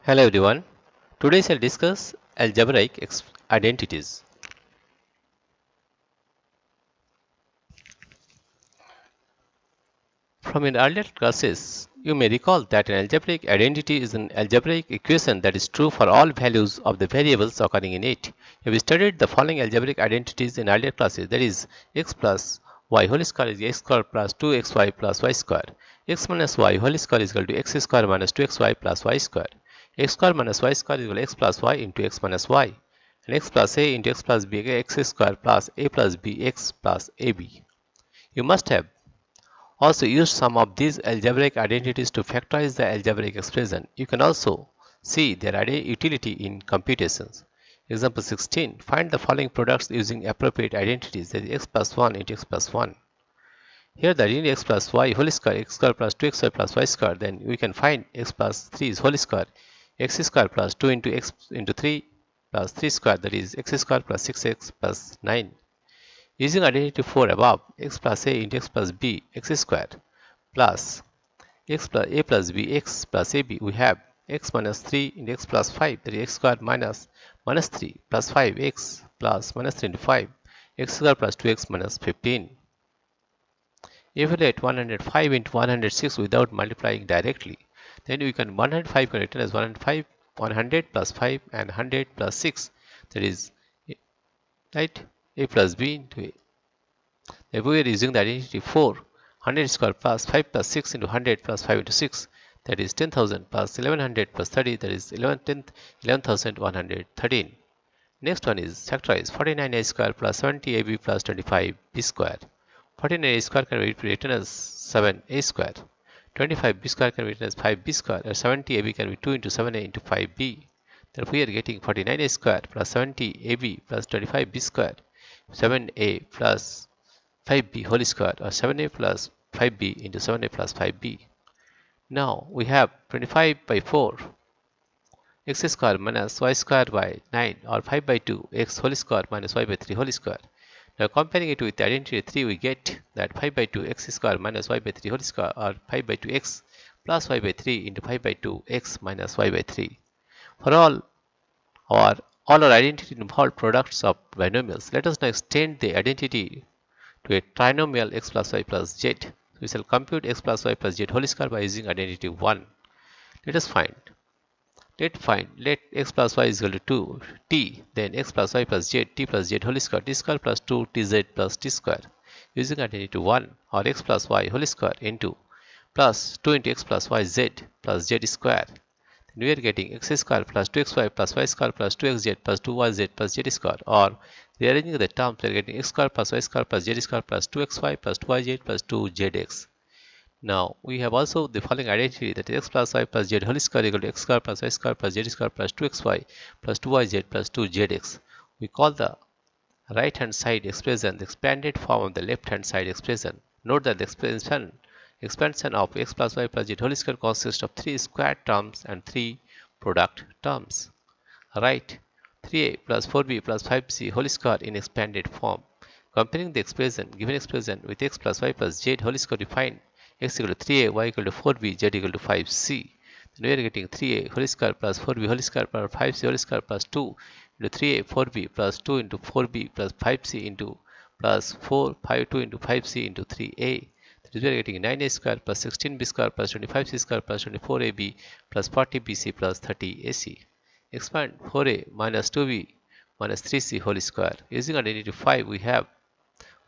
Hello everyone. Today I'll discuss algebraic identities. From in earlier classes, you may recall that an algebraic identity is an algebraic equation that is true for all values of the variables occurring in it. We studied the following algebraic identities in earlier classes, that is x plus y whole square is x square plus 2xy plus y square, x minus y whole square is equal to x square minus 2xy plus y square, x square minus y square is equal to x plus y into x minus y, and x plus a into x plus b x square plus a plus b x plus ab. You must have also used some of these algebraic identities to factorize the algebraic expression. You can also see their utility in computations. Example 16. Find the following products using appropriate identities, that is x plus 1 into x plus 1. Here the identity x plus y whole square, x square plus 2xy plus y square, then we can find x plus 3 is whole square, x square plus 2 into x into 3 plus 3 square, that is x square plus 6x plus 9. Using identity 4 above, x plus a into x plus b x square plus x plus a plus b x plus ab, we have x minus 3 into x plus 5, that is x square minus 3 plus 5x plus minus 3 into 5, x square plus 2x minus 15. Evaluate 105 into 106 without multiplying directly. Then we can 105 can written as 100 plus 5 and 100 plus 6, that is right a plus b into a. If we are using the identity 4, 100 square plus 5 plus 6 into 100 plus 5 into 6, that is 10,000 plus 1100 plus 30, that is 11,113. Next one is factorize 49a square plus 70ab plus 25b square. 49a square can be written as 7a square. 25b square can be written as 5b square, and 70ab can be 2 into 7a into 5b. Therefore, we are getting 49a square plus 70ab plus 25b square, 7a plus 5b whole square, or 7a plus 5b into 7a plus 5b. Now we have 25 by 4 x square minus y square by 9, or 5 by 2 x whole square minus y by 3 whole square. Now comparing it with identity 3, we get that 5 by 2 x square minus y by 3 whole square, or 5 by 2 x plus y by 3 into 5 by 2 x minus y by 3. For all our identity involved products of binomials, let us now extend the identity to a trinomial x plus y plus z. We shall compute x plus y plus z whole square by using identity 1. Let x plus y is equal to 2 t, then x plus y plus z t plus z whole square, t square plus 2 tz plus t square, using identity 1, or x plus y whole square into plus 2 into x plus y z plus z square. Then we are getting x square plus 2xy plus y square plus 2xz plus 2yz plus z square, or rearranging the terms, we are getting x square plus y square plus z square plus 2xy plus 2yz plus 2zx. Now we have also the following identity, that is x plus y plus z whole square equal to x square plus y square plus z square plus 2xy plus 2yz plus 2zx. We call the right hand side expression the expanded form of the left hand side expression. Note that the expansion of x plus y plus z whole square consists of 3 square terms and 3 product terms. Write 3a plus 4b plus 5c whole square in expanded form. Comparing the given expression with x plus y plus z whole square, we find x equal to 3a, y equal to 4b, z equal to 5c. Then we are getting 3a whole square plus 4b whole square plus 5c whole square plus 2 into 3a 4b plus 2 into 4b plus 5c into plus 4 5 2 into 5c into 3a. That is, we are getting 9a square plus 16b square plus 25c square plus 24ab plus 40bc plus 30ac. Expand 4a minus 2b minus 3c whole square. Using identity 5, we have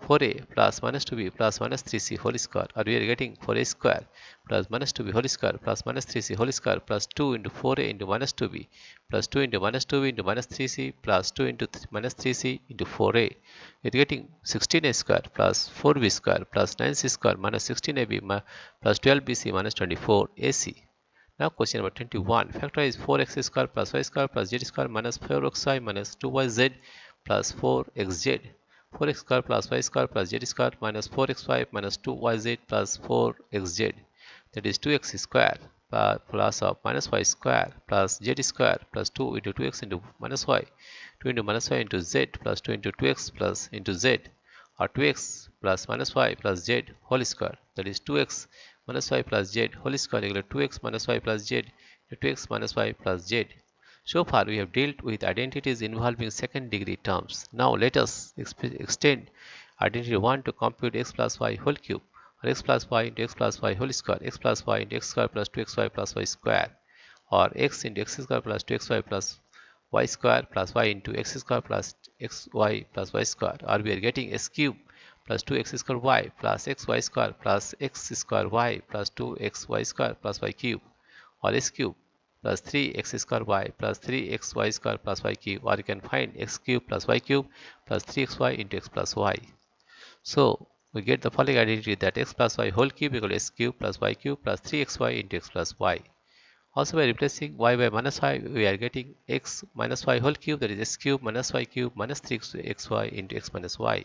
4a plus minus 2b plus minus 3c whole square, or we are getting 4a square plus minus 2b whole square plus minus 3c whole square plus 2 into 4a into minus 2b plus 2 into minus 2b into minus 3c plus 2 into minus 3c into 4a. We are getting 16a square plus 4b square plus 9c square minus 16ab plus 12bc minus 24ac. Now question number 21. Factorize 4x square plus y square plus z square minus 4xy minus 2yz plus 4xz. 4x square plus y square plus z square minus 4xy minus 2yz plus 4xz, that is 2x square plus of minus y square plus z square plus 2 into 2x into minus y, 2 into minus y into z plus 2 into 2x plus into z, or 2x plus minus y plus z whole square, that is 2x minus y plus z whole square equal to 2x minus y plus z 2x minus y plus z. So far we have dealt with identities involving second degree terms. Now let us extend identity 1 to compute x plus y whole cube, or x plus y into x plus y whole square, x plus y into x square plus 2xy plus y square, or x into x square plus 2xy plus y square plus y into x square plus xy plus y square, or we are getting s cube plus 2x square y plus xy square plus x square y plus 2xy square plus y cube, or s cube plus 3x square y plus 3xy square plus y cube, or you can find x cube plus y cube plus 3xy into x plus y. So we get the following identity that x plus y whole cube equal to s cube plus y cube plus 3xy into x plus y. Also by replacing y by minus y, we are getting x minus y whole cube, that is s cube minus y cube minus 3xy into x minus y,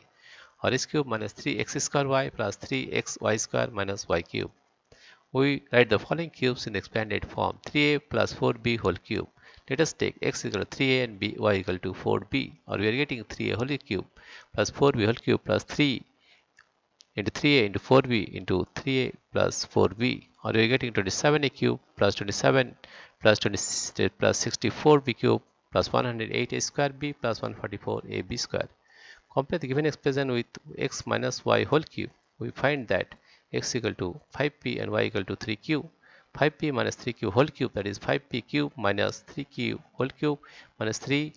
or s cube minus 3x square y plus 3xy square minus y cube. We write the following cubes in the expanded form: 3a plus 4b whole cube. Let us take x equal to 3a and y equal to 4b, or we are getting 3a whole cube plus 4b whole cube plus 3 into 3a into 4b into 3a plus 4b, or we are getting 27a cube plus 27 plus 20 plus 64b cube plus 108a square b plus 144ab square. Compare the given expression with x minus y whole cube. We find that x equal to 5p and y equal to 3q. 5p minus 3q whole cube, that is 5p cube minus 3q whole cube minus 3p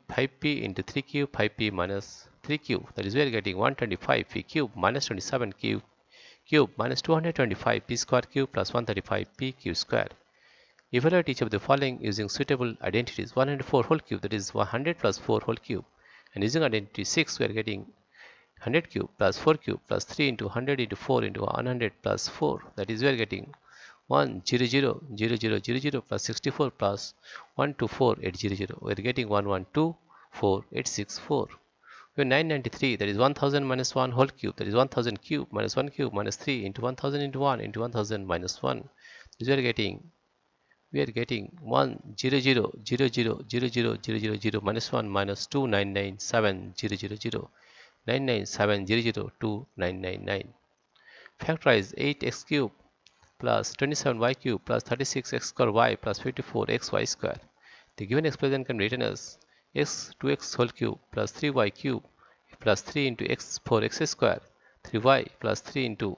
5p into 3 cube 5p minus 3 cube, that is we are getting 125p cube minus 27q cube minus 225p square cube plus 135p cube square. Evaluate each of the following using suitable identities: 104 whole cube, that is 100 plus 4 whole cube, and using identity 6 we are getting 100 cube plus 4 cube plus 3 into 100 into 4 into 100 plus 4, that is we are getting 1000000 plus 64 plus 124800, we are getting 1124,864. We have 993, that is 1000 minus 1 whole cube, that is 1000 cube minus 1 cube minus 3 into 1000 into 1 into 1000 minus 1, this we are getting 100000000 minus 1 minus 2997000 997002999. Factorize 8x cube plus 27y cube plus 36x square y plus 54xy square. The given expression can be written as x 2x whole cube plus 3y cube plus 3 into x 4x square 3y plus 3 into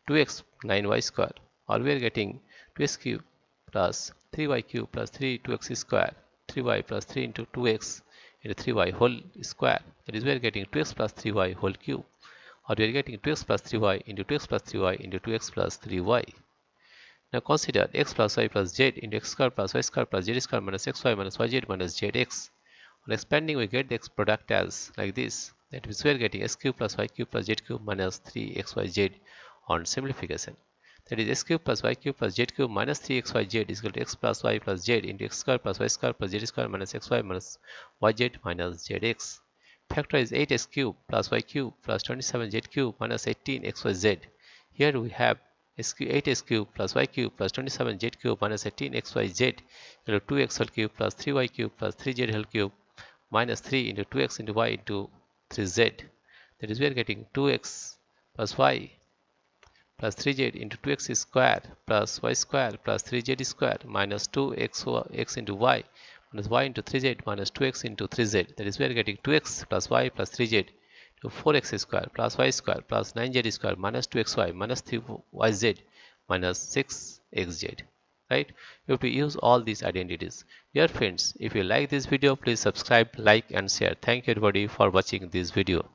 2x 9y square, or we are getting 2x cube plus 3y cube plus 3 2x square 3y plus 3 into 2x into 3y whole square, that is we are getting 2x plus 3y whole cube, or we are getting 2x plus 3y into 2x plus 3y into 2x plus 3y. Now consider x plus y plus z into x square plus y square plus z square minus xy minus yz minus zx. On expanding, we get the x product as like this, that is we are getting s cube plus y cube plus z cube minus 3xyz on simplification. That is s cube plus y cube plus z cube minus 3xyz is equal to x plus y plus z into x square plus y square plus z square minus xy minus yz minus zx. Factorize 8x cube plus y cube plus 27z cube minus 18xyz. Here we have 8x cube plus y cube plus 27z cube minus 18xyz equal to 2x whole cube plus 3y cube plus 3z whole cube minus 3 into 2x into y into 3z. That is we are getting 2x plus y plus 3z into 2x square plus y square plus 3z square minus 2x into y minus y into 3z minus 2x into 3z. That is we are getting 2x plus y plus 3z to 4x square plus y square plus 9z square minus 2xy minus 3yz minus 6xz. Right? You have to use all these identities. Dear friends, if you like this video, please subscribe, like and share. Thank you everybody for watching this video.